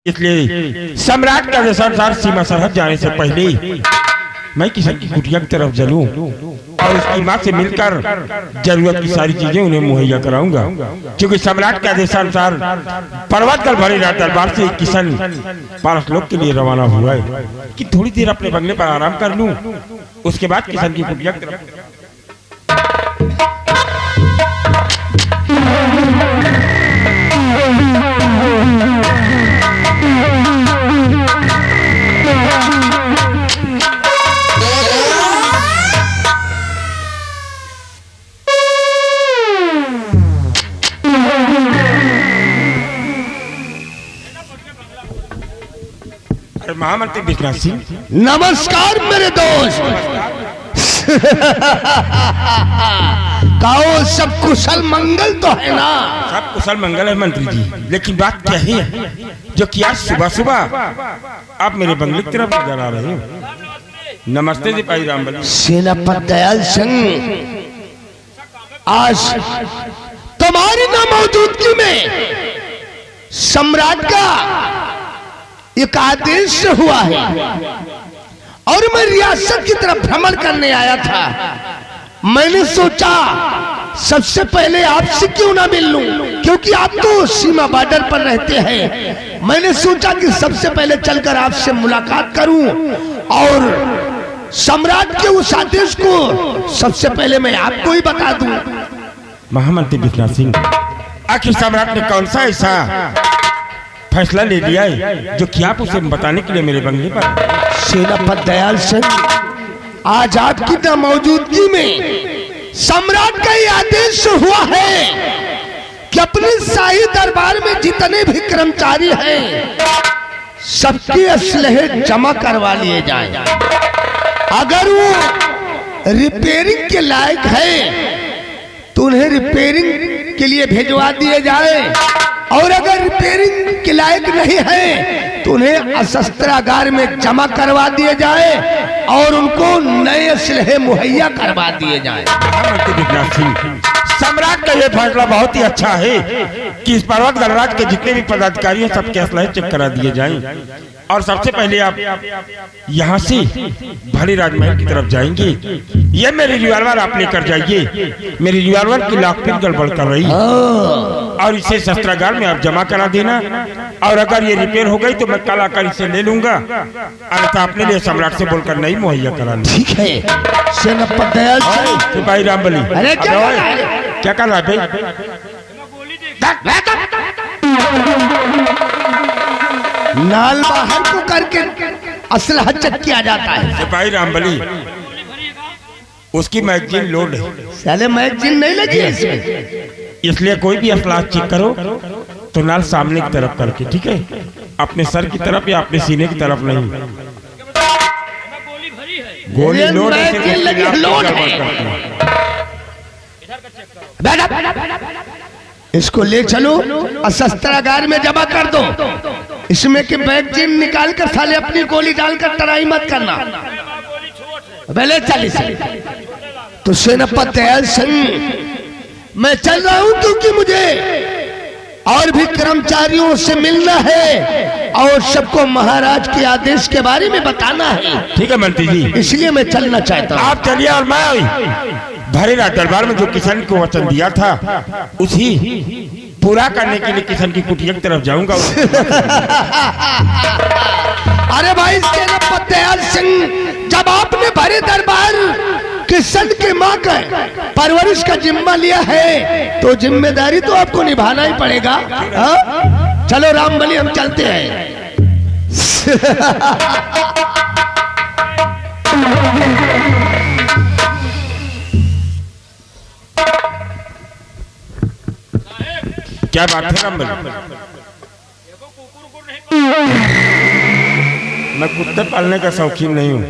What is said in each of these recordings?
इसलिए सम्राट का अनुसार सीमा सरहद जाने से पहले मैं किसी की कुटिया की तरफ चलूं और उसकी माँ से मिलकर जरूरत की सारी चीजें उन्हें मुहैया कराऊंगा, क्योंकि सम्राट के आदेशानुसार पर्वत कर भरे दरबार से किशन पारस लोक के लिए रवाना हुआ है कि थोड़ी देर अपने बंगले पर आराम कर लूं, उसके बाद किशन की कुटिया की तरफ। महामंत्री विश्वनाथ सिंह, नमस्कार मेरे दोस्त। कहो सब कुशल मंगल तो है ना? सब कुशल मंगल है मंत्री जी, लेकिन बात क्या है जो कि आज सुबह सुबह आप मेरे बंगले की तरफ नजर आ रहे हो। नमस्ते जी भाई रामबली। सेनापति दयाल सिंह, आज तुम्हारी नामौजूदगी में सम्राट का एक आदेश हुआ है और मैं रियासत की तरफ भ्रमण करने आया था। मैंने सोचा सबसे पहले आपसे क्यों ना मिल लूं, क्योंकि आप तो सीमा बॉर्डर पर रहते हैं। मैंने सोचा कि सबसे पहले चलकर आपसे मुलाकात करूं और सम्राट के उस आदेश को सबसे पहले मैं आपको ही बता दूं। महामंत्री विश्वनाथ सिंह, आखिर सम्राट ने कौन सा ऐसा फैसला ले लिया है जो कि आप उसे बताने के लिए मेरे बंगले पर? सेनापति दयाल सिंह, आज आपकी नामौजूदगी में सम्राट का ये आदेश हुआ है कि अपने शाही दरबार में जितने भी कर्मचारी हैं सबके असलहे जमा करवा लिए जाएं। अगर वो रिपेयरिंग के लायक है तो उन्हें रिपेयरिंग के लिए भिजवा दिए जाए, और अगर रिपेयरिंग के लायक नहीं है तो उन्हें अशस्त्रागार में जमा करवा दिए जाए और उनको नए असलहे मुहैया करवा दिए जाए। सम्राट का यह फैसला बहुत ही अच्छा है कि इस पर्वत गणराज के जितने भी पदाधिकारी हैं सबके असलहे चेक करा दिए जाएं। और सबसे पहले आप यहाँ से भले राजमहल की तरफ जाएंगे। ये मेरी रिवॉल्वर आप लेकर जाइए, मेरी रिवॉल्वर की लॉकपिन गड़बड़ कर रही है और इसे शस्त्रागार में आप जमा करा देना, और अगर ये रिपेयर हो गई तो मैं कल आकर इसे ले लूंगा, अन्यथा अपने लिए सम्राट से बोलकर नहीं मुहैया कराना। ठीक है सेनापति दयाल सिंह। भाई रामबली, अरे क्या कर रहा है भाई? नाल बाहर को करके असलहा चेक किया जाता है। भाई रामबली, उसकी मैगजीन लोड है। साले मैगजीन नहीं लगी इसमें, इसलिए कोई भी असलहा चेक करो तो नाल सामने की तरफ करके, ठीक है? अपने सर की तरफ या अपने सीने की तरफ नहीं। गोली लोड है। इसको ले चलो अशस्त्रागार में जमा कर दो। इसमें के मैगजीन निकाल कर साले अपनी गोली डालकर तराई मत करना। पहले चल तो सेनापति दयाल सिंह, मैं चल रहा हूं क्योंकि मुझे और भी कर्मचारियों से मिलना है और सबको महाराज के आदेश के बारे में बताना है। ठीक है मंत्री जी, इसलिए मैं चलना चाहता हूँ। आप चलिए और मैं भरेरा दरबार में जो किशन को वचन दिया था उसी पूरा करने के लिए किशन की कुटिया की तरफ जाऊंगा। अरे भाई सेनापति दयाल सिंह, जब आपने भरे दरबार किशन के माँ का परवरिश का जिम्मा लिया है तो जिम्मेदारी तो आपको निभाना ही पड़ेगा। चलो रामबली, हम चलते हैं। क्या बात है रामबली? मैं कुत्ते पालने का शौकीन नहीं हूँ।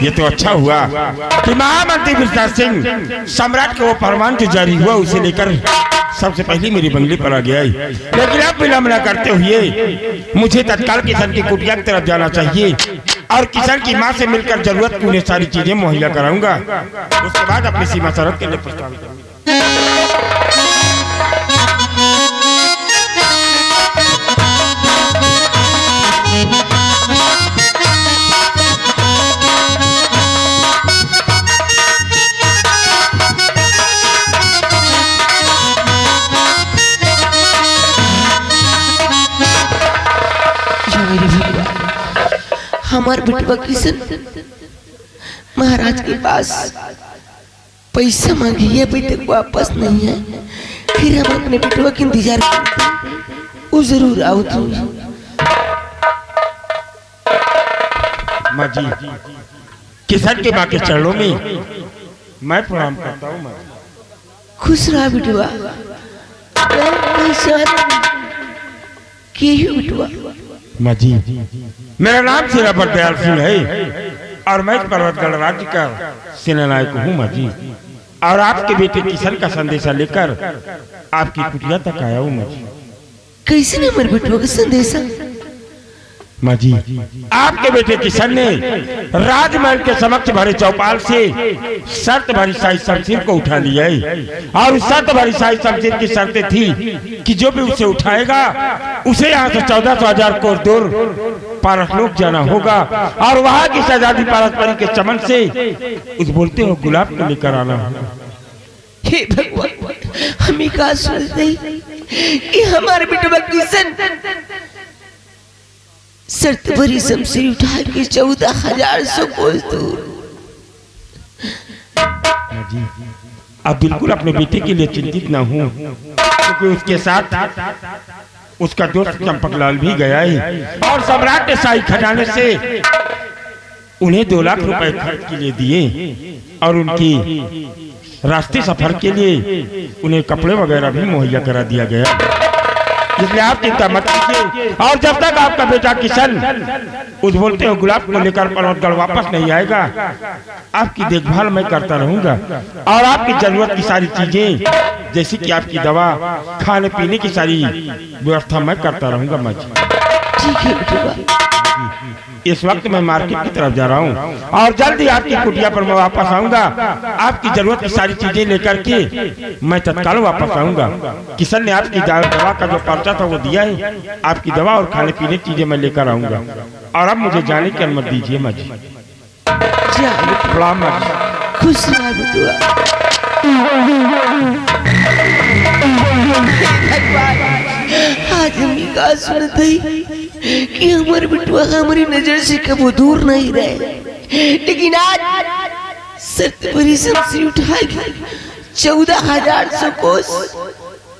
ये तो अच्छा हुआ कि महामंत्री विश्वनाथ सिंह सम्राट के वो फरमान जो जारी हुआ उसे लेकर सबसे पहले मेरी बंगले पर आ गया है। लेकिन अब विलंब न करते हुए मुझे तत्काल किशन की कुटिया की तरफ जाना चाहिए और किशन की माँ से मिलकर जरूरत की उन्हें सारी चीजें मुहैया कराऊंगा। उसके बाद अपनी सीमा सरहद के लिए प्रस्ताव करूंगा। हमार बेटवा किशन महाराज के पास पैसा मांगी है, बेटे को वापस नहीं है। फिर हम अपने बेटवा के इंतजार करते हैं, वो जरूर आओ तुम। माँ जी, किशन के माँ के चरणों में मैं प्रणाम करता हूँ। खुश रहा बेटवा। बेटवा माँ जी, मेरा नाम सिरापर दयाल सिंह है और मैं पर्वतगढ़ राज्य का सेनानायक हूँ माँ जी। और आपके बेटे किशन का संदेशा लेकर आपकी कुटिया तक आया हूँ माँ जी। कैसे ने मेरे बेटवा का संदेशा? माँ जी, आपके बेटे किशन ने राजमहल के समक्ष भरे चौपाल से शर्त भरी शाही शमशीर को उठा लिया है। और उस शर्त भरी शाही शमशीर की शर्तें थी कि जो भी उसे उठाएगा उसे यहाँ से 1400 कोस दूर पारसलोक जाना होगा और वहाँ की शहजादी पारसपरी के चमन से उस बोलते हो गुलाब को लेकर आना होगा। हे भगवान, हमें कहा सुनते कि हमारे बेटे किशन शर्त भरी शमशीर उठा के 14,000 कोस दूर। अब बिल्कुल अपने बेटे के लिए चिंतित ना हो, क्योंकि उसके साथ उसका दोस्त चंपकलाल भी गया है और सम्राट ने शाही खजाने से उन्हें 2 लाख रुपए खर्च के लिए दिए और उनकी रास्ते सफर के लिए उन्हें कपड़े वगैरह भी मुहैया करा दिया गया। इसलिए आप चिंता मत कीजिए और जब तक आपका बेटा किशन उस बोलते हो गुलाब को लेकर पर्वतगढ़ वापस नहीं आएगा, आपकी देखभाल मैं करता रहूंगा और आपकी जरूरत की सारी चीजें जैसे कि आपकी दवा, खाने पीने की सारी व्यवस्था मैं करता रहूंगा माँ जी। ठीक है बेटा। इस वक्त मैं मार्केट की तरफ जा रहा हूँ और जल्द ही आपकी कुटिया पर मैं वापस आऊंगा। आपकी जरूरत की सारी चीजें लेकर के मैं तत्काल वापस आऊंगा। किशन ने आपकी दवा का जो पर्चा था वो दिया है, आपकी दवा और खाने पीने की चीजें मैं लेकर आऊंगा। और अब मुझे जाने की अनुमति दीजिए माँ जी। प्रणाम माँ जी। खुश रहा बेटुआ। आज हम का सुनते कि हमारे बेटुआ हमारी नजर से कभी दूर नहीं रहे, लेकिन आज शर्त भरी शमशीर उठा के 14,000 कोस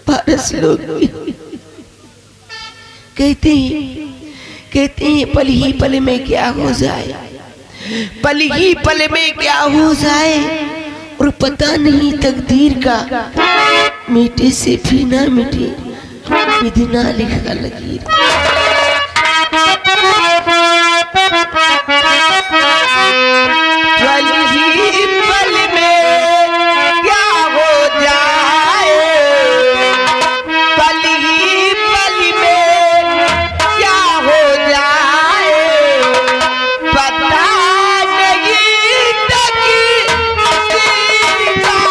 पारसलोक। कहते हैं पल ही पल में क्या हो जाए, पल ही पल में क्या हो जाए और पता नहीं तकदीर का मिटे से भी ना मिटे विधि ना लिखा लगी। पल ही पल में क्या हो जाए, पल ही पल में क्या हो जाए पता नहीं तकदीर का।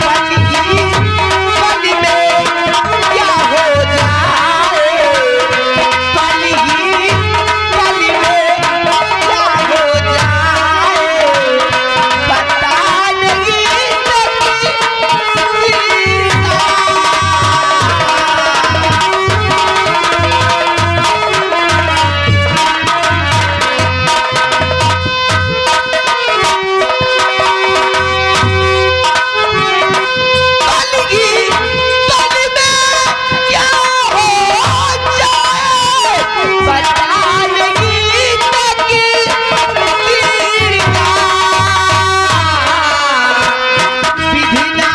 पल ही पल में क्या हो जाए, पल ही पल में क्या हो जाए पता नहीं तकदीर का। पल ही पल में क्या हो जाए पता नहीं तकदीर का। विधि ना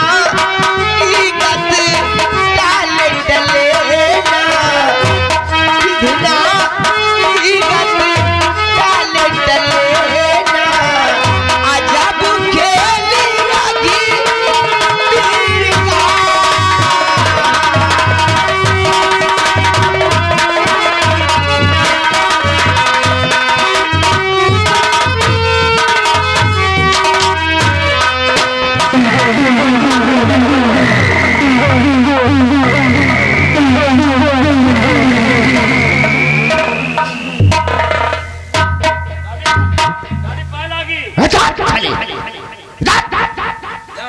इगत डाल डलेना, विधि ना इगत डाल डलेना अजब खेल लगी तीर का।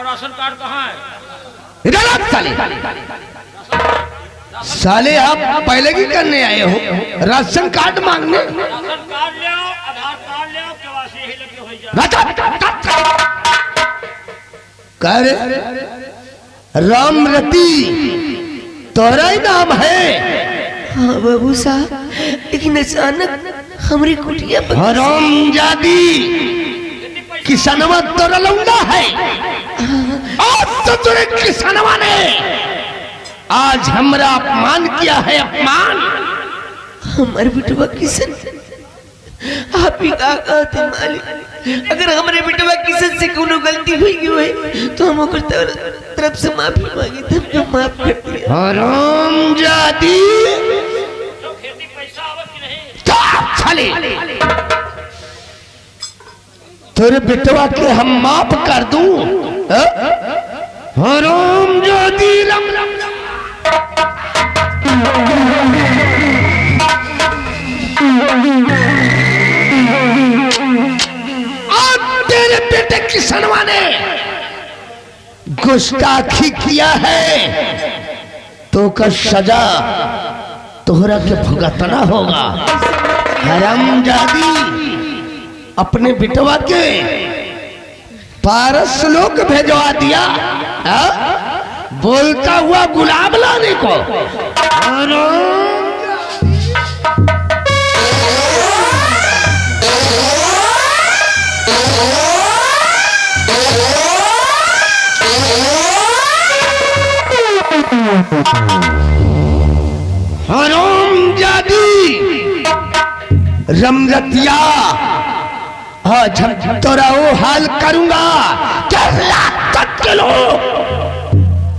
राशन कार्ड कहाँ है? इधर आ साले। साले आप पहले की करने आए हो, राशन कार्ड मांगने। कह रहे रामरती तोरा ही नाम है? हाँ बाबू साहब, लेकिन अचानक हमारी कुटिया पर हरामजादी किसनवा तोरा लौंडा है। आज तो तेरे किसनवा ने आज हमरा अपमान किया है, अपमान। हमारे बिटवा किसन, आप ही का कहते मालिक, अगर हमारे बिटवा किसन से कोनो गलती हुई है तो हम ओकर तरफ से माफी मांगी, तब जो माफ कर दिया। हरामजादी चले तेरे बिटवा के हम माफ कर दूं? हरामजादी रम रम अब तेरे बेटे किसनवा ने गुस्ताखी किया है तो का सजा तोहरा के भुगतना होगा। हरामजादी अपने बिटवा के पारस लोक भेजवा दिया, बोलता हुआ गुलाब लाने को। हरामजादी रमरतिया, आज हम तोरा वो हाल करूंगा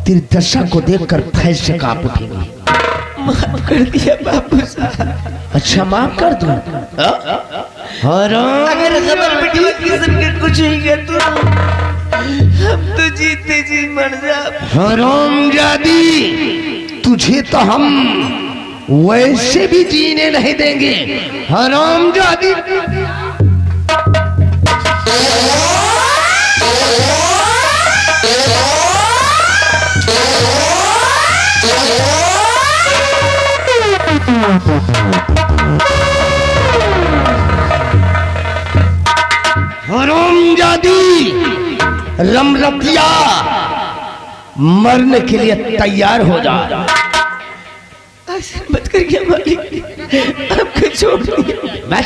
तेरी दशा को देखकर फैल से कांप उठेगी। माफ कर दिया बाबू साहब। अच्छा माफ कर दूं? अगर हमारे बिटवा किसन के कुछ ही गया तो हम तो जीते जी मर जा। हरामजादी तुझे तो हम वैसे भी जीने नहीं देंगे। हरामजादी हरामजादी रमरतिया मरने के लिए तैयार हो जा। मत करिए मालिक, आपको छोड़ दिया।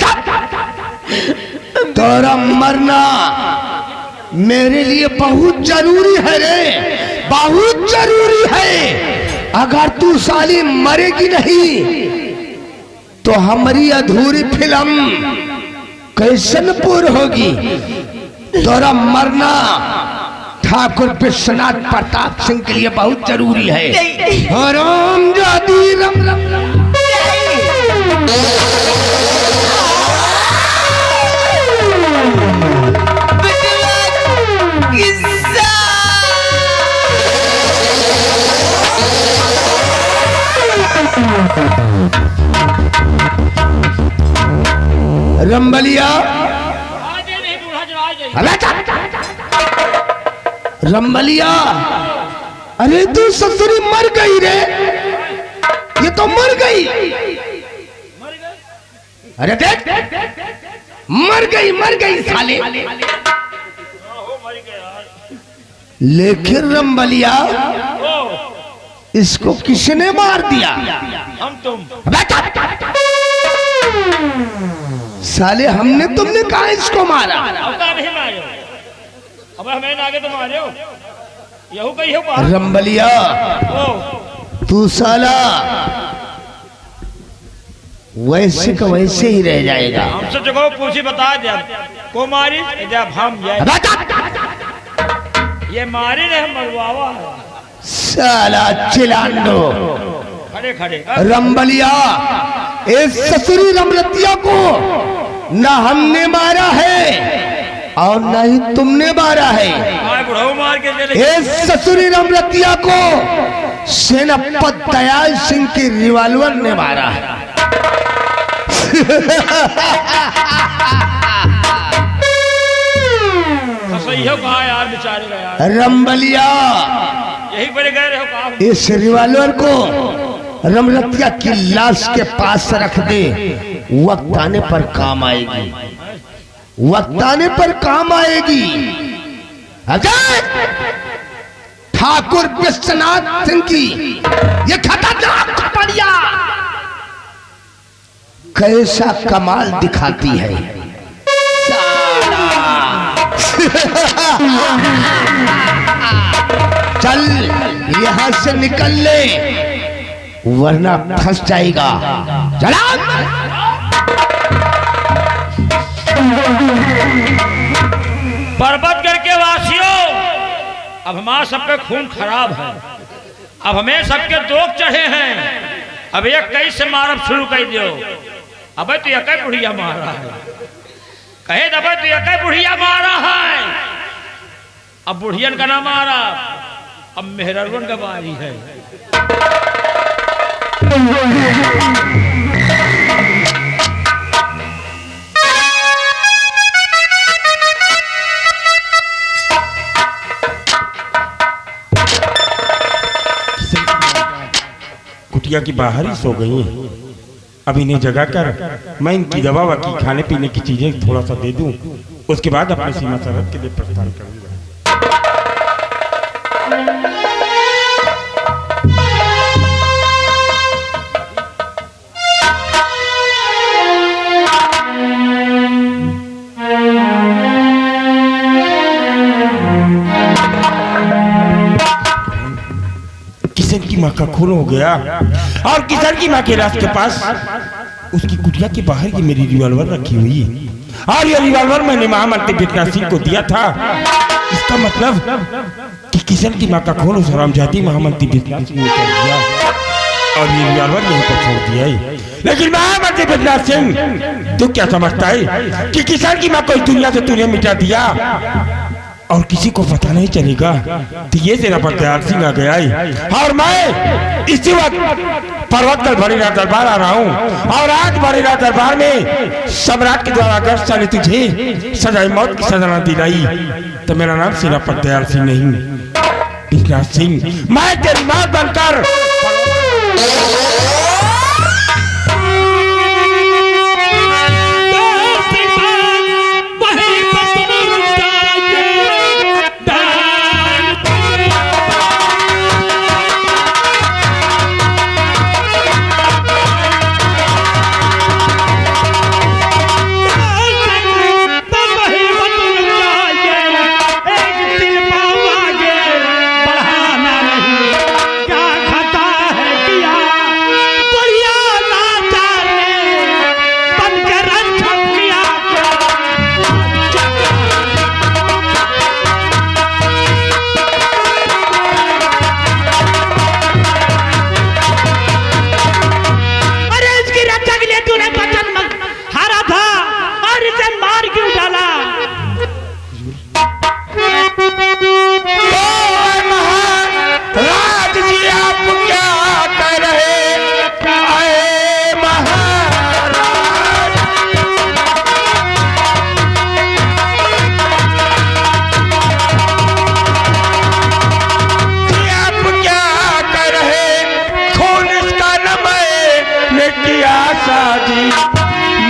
तोरा मरना मेरे लिए बहुत जरूरी है रे, बहुत जरूरी है। अगर तू साली मरेगी नहीं तो हमारी अधूरी फिल्म कैसन पूर्ण होगी। तोरा मरना ठाकुर विश्वनाथ प्रताप सिंह के लिए बहुत जरूरी है। हरामजादी रम रम रंबलिया रंबलिया, अरे तू ससुरी मर गई रे, ये तो मर गई। अरे देख मर गई साले। लेकिन रंबलिया इसको किसने मार दिया? हम तुम। साले हमने तुमने कहा इसको मारा? नहीं मारे, अब हमें आगे तो मारे हो, यहू कही हो। रंबलिया तू साला वैसे का वैसे ही रह जाएगा। हमसे जगह पूछी बता जब को मारी, जब हम ये मारी ने हम मरवावा है। साला चिलांडो खड़े खड़े रंबलिया, इस ससुरी रमरतिया को ना हमने मारा है और ना ही तुमने मारा है। मार के इस ससुरी रमरतिया को सेनापति दयाल सिंह की रिवॉल्वर ने मारा है। सही हो कहा यार, बेचारे यार। रंबलिया यही बड़े गए हो कहा। इस रिवॉल्वर को रमरतिया की लाश के पास रख दे, वक्त आने पर काम आएगी, वक्त आने पर काम आएगी। अजय ठाकुर विश्वनाथ सिंह की ये खतरनाक खपड़िया कैसा कमाल दिखाती है। चल यहां से निकल ले वरना फंस जाएगा। चला पर्वतगढ़ के वासियों, अब हमारा सबके खून खराब है, अब हमें सबके दोग चढ़े हैं। अब एक कई से मारब शुरू कर दियो। अबे तू एक बुढ़िया मारा है, कहे दबे तू एक बुढ़िया मारा है। अब बुढ़ियन का ना मारा, अब मेहरवन का बारी है। कुटिया की बाहर ही सो गई हैं। अब इन्हें जगा कर मैं इनकी दवा वकी खाने पीने की चीजें थोड़ा सा दे दूं, उसके बाद अपनी सीमा सरहद के लिए प्रस्थान करूंगा। किशन की माँ का खून हो गया और किशन की माँ के लाश के पास उसकी कुटिया के बाहर की मेरी रिवॉल्वर रखी हुई है और ये रिवॉल्वर मैंने महामंत्री विक्रम सिंह को दिया था। इसका मतलब कि किशन की माँ का खून उस हरामजादी महामंत्री विक्रम सिंह ने कर दिया और ये रिवॉल्वर यहीं पर छोड़ दिया है। लेकिन महामंत्री विक्रम सिंह तू क्या समझता है कि किशन की माँ को इस दुनिया से तूने मिटा दिया और किसी को पता नहीं चलेगा? तो ये तेरा प्रत्यार सिंह आ गया है और मैं इसी वक्त पर्वतगढ़ भरीराज दरबार आ रहा हूँ और आज भरीराज दरबार में सम्राट के द्वारा अगर साले तुझे सजाए मौत की सजा न दिलाई तो मेरा नाम सिर्फ प्रत्यार सिंह नहीं विक्रम सिंह, मैं तेरी मौत बनकर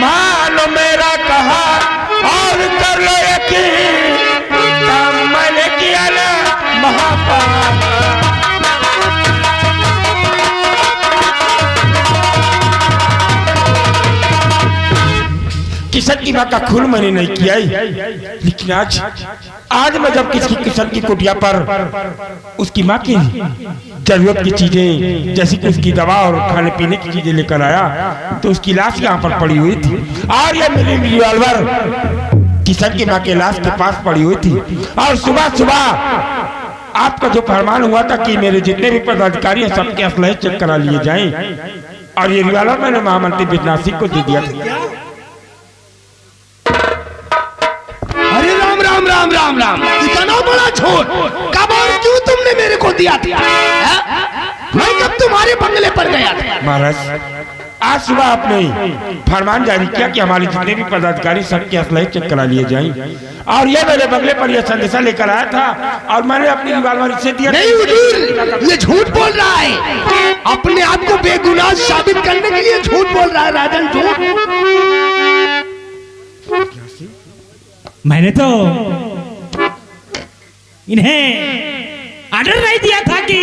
मानो मेरा कहा और कर लो यकीन मैंने किया ना महापाप। किशन की माँ का खून मैंने नहीं किया लेकिन आज मैं जब किशन की कुटिया पर उसकी माँ की जरूरत की चीजें जैसे कि उसकी दवा और खाने पीने की चीजें लेकर आया तो उसकी लाश यहाँ पर पड़ी हुई थी और ये मेरी रिवॉल्वर किशन की माँ के लाश के पास पड़ी हुई थी और सुबह सुबह आपका जो फरमान हुआ था कि मेरे जितने भी पदाधिकारी हैं सबके असलहे चेक करा लिए जाएं और ये रिवॉल्वर मैंने महामंत्री विक्रम सिंह को दे दिया था। राम राम राम राम, इतना बड़ा झूठ कब और क्यों तुमने मेरे को दिया था? मैं कब तुम्हारे बंगले पर गया था? महाराज आज सुबह आपने फरमान जारी किया कि हमारे जितने भी पदाधिकारी सबके असलहे चेक करा लिए जाएं, और ये मेरे बंगले पर यह संदेशा लेकर आया था और मैंने अपनी रिवॉल्वर इसे दिया। नहीं हुजूर, ये झूठ बोल रहा है। अपने आप को बेगुनाह साबित करने के लिए झूठ बोल रहा है राजन, झूठ। मैंने तो इन्हें ऑर्डर नहीं दिया था कि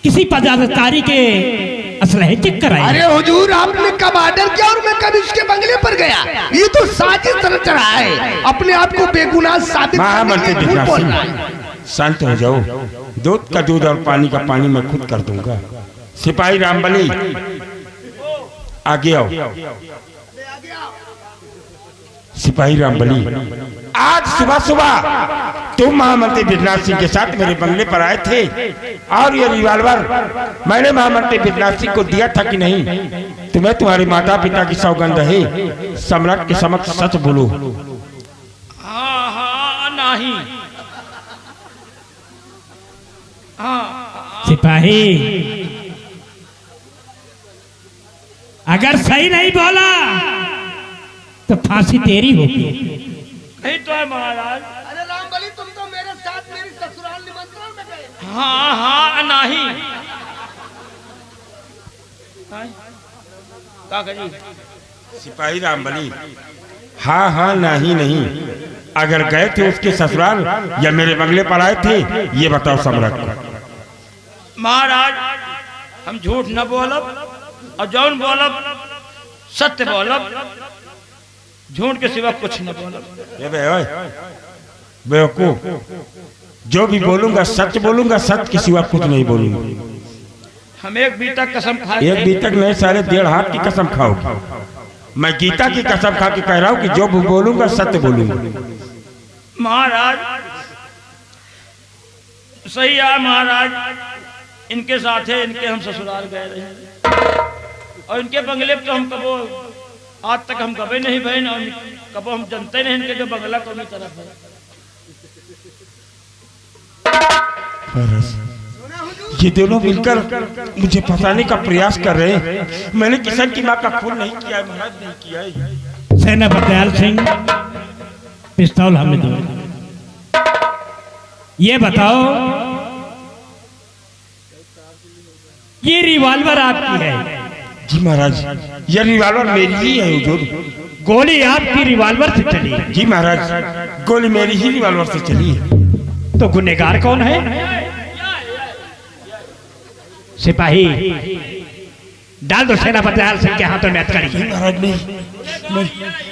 किसी पदाधिकारी के असलहे चेक कराएं। अरे हुजूर, आपने कब ऑर्डर किया और मैं कब इसके बंगले पर गया? ये तो साजिश रच रहा है, अपने आप को बेगुनाह साबित करने के लिए झूठ बोल रहा है। शांत हो जाओ, दूध का दूध और पानी का पानी मैं खुद कर दूंगा। सिपाही रामबली आगे आओ। सिपाही रामबली, आज सुबह सुबह तुम महामंत्री बिजनाथ सिंह के साथ मेरे बंगले पर आए थे और ये रिवॉल्वर मैंने महामंत्री बिजनाथ सिंह को दिया था कि नहीं? तुम्हें तुम्हारे माता पिता की सौगंध है, सम्राट के समक्ष सच बोलो। हाँ हाँ नहीं। हाँ सिपाही, अगर सही नहीं बोला तो फांसी तेरी होगी। नहीं तो है महाराज। अरे रामबली, तुम तो मेरे साथ मेरी ससुराल निमंत्रण में गए। हाँ हाँ नहीं। काका जी, सिपाही रामबली, हाँ हाँ नहीं नहीं, अगर गए थे उसके ससुराल या मेरे बंगले पर आए थे, ये बताओ सम्राट को। महाराज हम झूठ न बोलब और जौन बोलब सत्य बोलब, झूठ के सिवा कुछ न बोलब। बेवकूफ, जो भी बोलूंगा सच बोलूंगा, सच के सिवा कुछ नहीं बोलूंगा। हम एक बीतक कसम खाए। एक बीतक नहीं, सारे 1.5 हाथ की कसम खाओ। मैं गीता की कसम खा के कह रहा हूँ कि जो भी बोलूंगा सत्य बोलूंगा। महाराज सही है महाराज, इनके साथ है, इनके हम ससुराल गए रहे और इनके बंगले पे तो हम कबो आज तक हम कभी नहीं बहन, और कबो हम जानते नहीं इनके जो बंगला कौन तरफ है। ये दोनों मिलकर मुझे फंसाने का प्रयास कर रहे हैं। मैंने किसान की माँ का खून नहीं किया है महाराज, नहीं किया है। सेनापति दयाल सिंह, पिस्तौल हमें दो। ये बताओ, ये रिवॉल्वर आपकी है? जी महाराज, यह रिवॉल्वर मेरी ही है हुजूर। गोली आपकी रिवॉल्वर से चली है? जी महाराज, गोली मेरी ही रिवॉल्वर से चली है। तो गुनहगार कौन है? सिपाही, डाल दो सेनापति दयाल सिंह के हाथों में हथकड़ी। महाराज नहीं,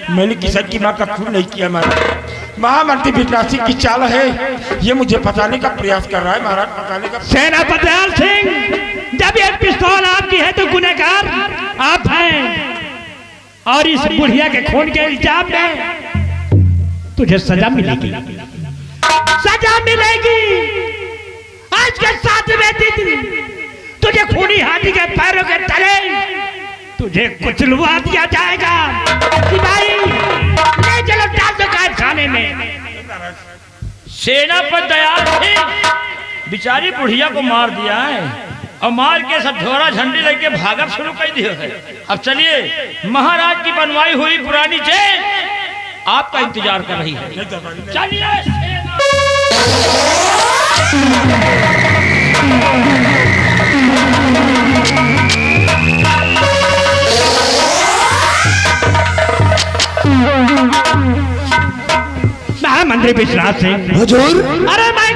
मैंने किसान की माँ का खून नहीं किया महाराज। महामंत्री बिजनाथ सिंह की चाल है, ये मुझे फंसाने का प्रयास कर रहा है महाराज, फंसाने का। सेनापति दयाल सिंह, जब ये पिस्तौल आपकी है तो गुनहगार आप हैं, और इस बुढ़िया के खून के इल्जाम में तुझे सजा मिलेगी, सजा मिलेगी। आज के 7वें दिन तुझे खूनी हाथी के पैरों के तले तुझे कुचलवा दिया जाएगा। सिपाही, ले चलो, डाल दो कैद खाने में। सेनापति दयाल सिंह बिचारी बुढ़िया को मार दिया है और मार के सब झोरा झंडी लेके भागब शुरू कर दिया है। अब चलिए, महाराज की बनवाई हुई पुरानी जेल आपका इंतजार कर रही है। चलिए। महामंत्री बिजनाथ सिंह, हुजूर, अरे मैं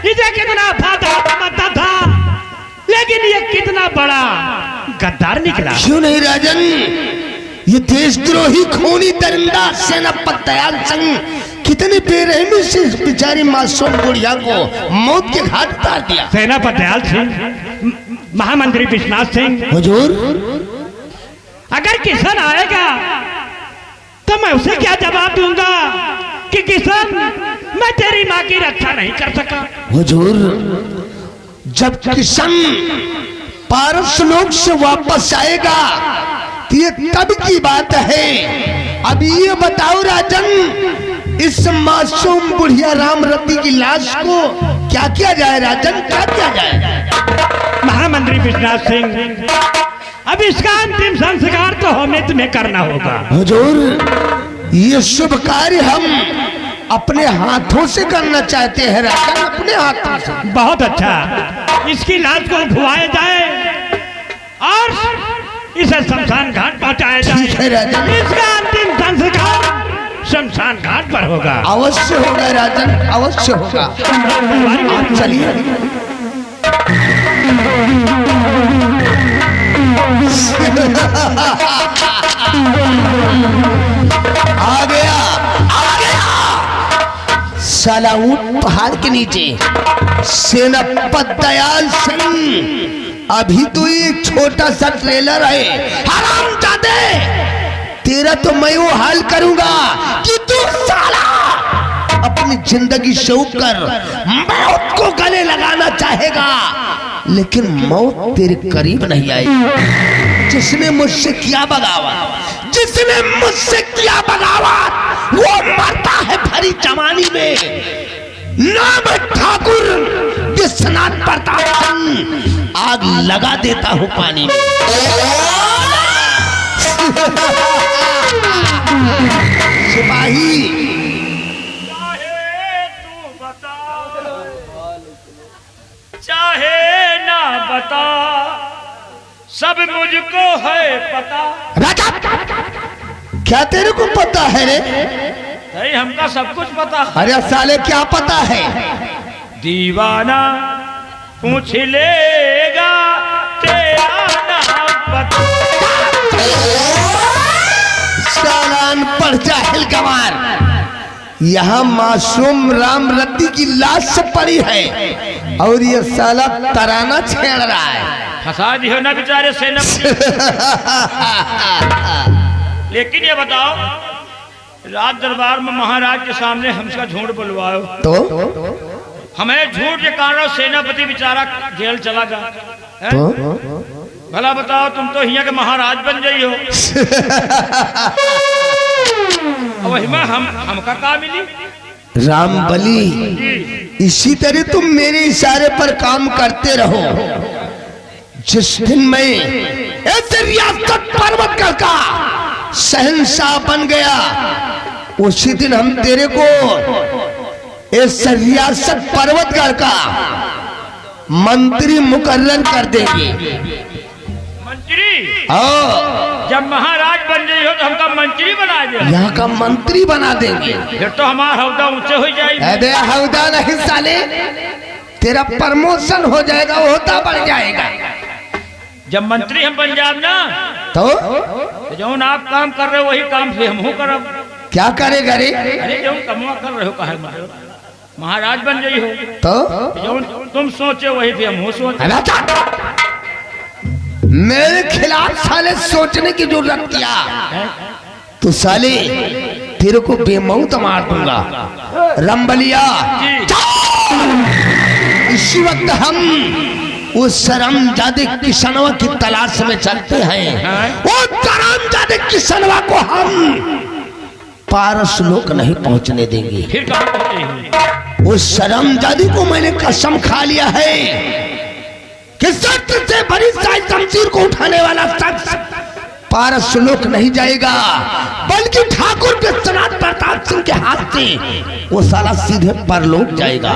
इसे कितना था था, लेकिन ये कितना बड़ा गद्दार निकला। क्यों नहीं राजन, ये देशद्रोही खूनी दरिंदा सेनापति दयाल सिंह कितने बेरहमी से इस बेचारी मासूम बुढ़िया को मौत के घाट उतार दिया। सेनापति दयाल सिंह, महामंत्री बिजनाथ सिंह, हुजूर, अगर किसान आएगा तो मैं उसे क्या जवाब दूंगा कि किसान, मैं तेरी माँ की रक्षा नहीं कर सका। हुजूर, जब किसान पारस लोक से वापस आएगा तो ये तब की बात है। अब ये बताओ राजन, इस मासूम बुढ़िया रामरती की लाश को क्या किया जाए? राजन, क्या किया जाए? महामंत्री बिजनाथ सिंह, अब इसका अंतिम संस्कार तो हमें तुम्हें करना होगा। हुजूर, ये शुभ कार्य हम अपने हाथों से करना चाहते हैं राजन, अपने हाथों से। बहुत अच्छा, इसकी लाश को धुआया जाए और इसे शमशान घाट पहुंचाया ठीक है जाए। राजन। इसका अंतिम संस्कार शमशान घाट पर होगा। अवश्य होगा राजन, अवश्य होगा। आप चलिए। आ गया, आ गया। साला ऊंट पहाड़ के नीचे सेनापति दयाल सिंह। अभी तो एक छोटा सा ट्रेलर है। हरामजादे, तेरा तो मैं वो हाल करूंगा कि तू साला अपनी जिंदगी शौक कर मौत को गले लगाना चाहेगा, लेकिन मौत तेरे करीब नहीं आएगी। जिसने मुझसे किया बगावत, जिसने मुझसे किया बगावत, वो मरता है भरी जवानी में। नाम ठाकुर विश्वनाथ प्रताप सिंह, आग लगा देता हूँ पानी में। सिपाही, चाहे ना बता, सब मुझको है पता। राजा, क्या तेरे को पता है रे? नहीं, हमका सब कुछ पता। अरे साले, क्या पता है? दीवाना पूछ लेगा तेरा नाम पता। सालान पर जाहिल गवार, यहाँ मासूम राम रद्दी की लाश पड़ी है और ये साला तराना छेड़ रहा है। फंसा दियो ना बेचारे सेनापति। लेकिन ये बताओ, राज दरबार में महाराज के सामने हमसे झूठ बुलवाओ तो हमें झूठ के कारण सेनापति बेचारा जेल चला गया। भला बताओ, तुम तो यहाँ के महाराज बन गई हो। वही में हमका का मिली? राम बली, इसी तरह तुम मेरे इशारे पर काम करते रहो। जिस दिन मैं ऐसे रियासत पर्वतगढ़ का शहंशाह बन गया, उसी दिन हम तेरे को इस रियासत पर्वतगढ़ का मंत्री मुकर्रर कर देंगे। मंत्री? हाँ, जब महाराज बन गई हो तो हमका मंत्री बना दे। यहाँ का मंत्री बना देंगे। फिर तो हमारा हौदा ऊंचे हो जाएगी। अबे हौदा नहीं साले, तेरा प्रमोशन हो जाएगा, होता बढ़ जाएगा। जब मंत्री हम बन जाब ना, तो जो आप काम कर रहे हो वही काम फिर हम करब। क्या करेगा रे? अरे जो कमवा कर रहे हो, कहे महाराज बन गई हो तो जो तुम सोचे वही फिर हम सोच। मेरे खिलाफ साले सोचने की जरूरत क्या? तो साले तेरे को बेमौत मार दूंगा। रंबलिया, इसी वक्त हम उस शरमजादे किसनवा की तलाश में चलते हैं। वो शरमजादे किसनवा को हम पारस लोक नहीं पहुंचने देंगे। फिर कहाँ पहुंचे? उस शरमजादी को मैंने कसम खा लिया है कि सत्य से भरी साई शमशीर को उठाने वाला शख्स पारस लोक नहीं जाएगा, बल्कि ठाकुर विश्वनाथ प्रताप सिंह के हाथ से वो साला सीधे परलोक जाएगा।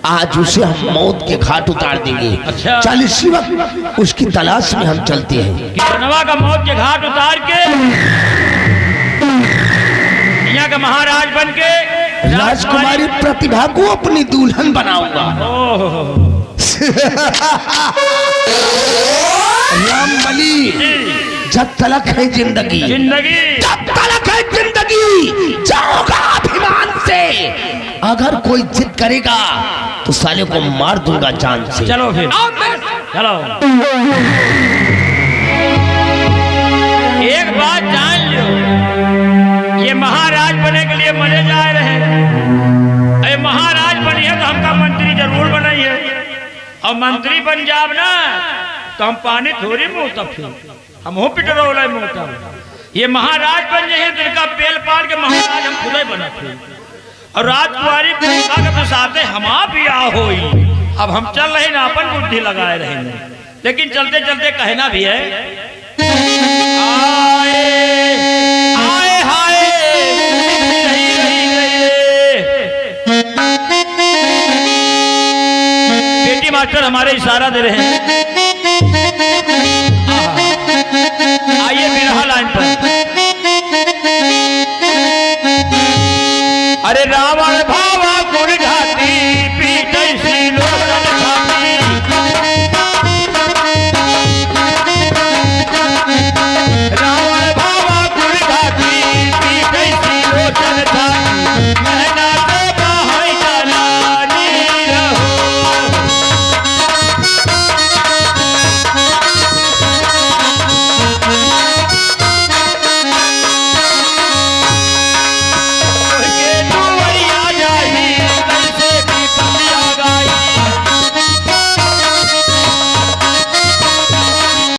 आज उसे हम मौत के घाट उतार देंगे। अच्छा। चल इसी वक्त उसकी तलाश में हम चलते हैं। किसनवा का मौत के घाट उतार के यहाँ का महाराज बन के राजकुमारी प्रतिभा को अपनी दुल्हन बनाऊंगा। रामबली, जब तलक है जिंदगी, जब तलक है जिंदगी, जाऊंगा अभिमान से। अगर कोई जिद करेगा तो साले को मार दूंगा जान से। चलो फिर चलो। एक बात जान लो, ये महाराज बने के लिए मजे जा रहे हैं। अरे महाराज बनी है तो हमका मंत्री जरूर बनाई है, और मंत्री बन जाब ना तो हम पानी थोड़ी मुँह तब फिर हम हो पिटरोल है मुँह तब। ये महाराज बन जाए तो इनका पेल पाल के महाराज हम खुद ही बना थे, और राजकुमारी के साथ हमा भी आ हो। अब हम चल रहे ना अपन बुद्धि लगाए रहे, लेकिन चलते चलते कहना भी है आए हाय बेटी मास्टर हमारे इशारा दे रहे हैं। आइए बिरहा लाइन पर।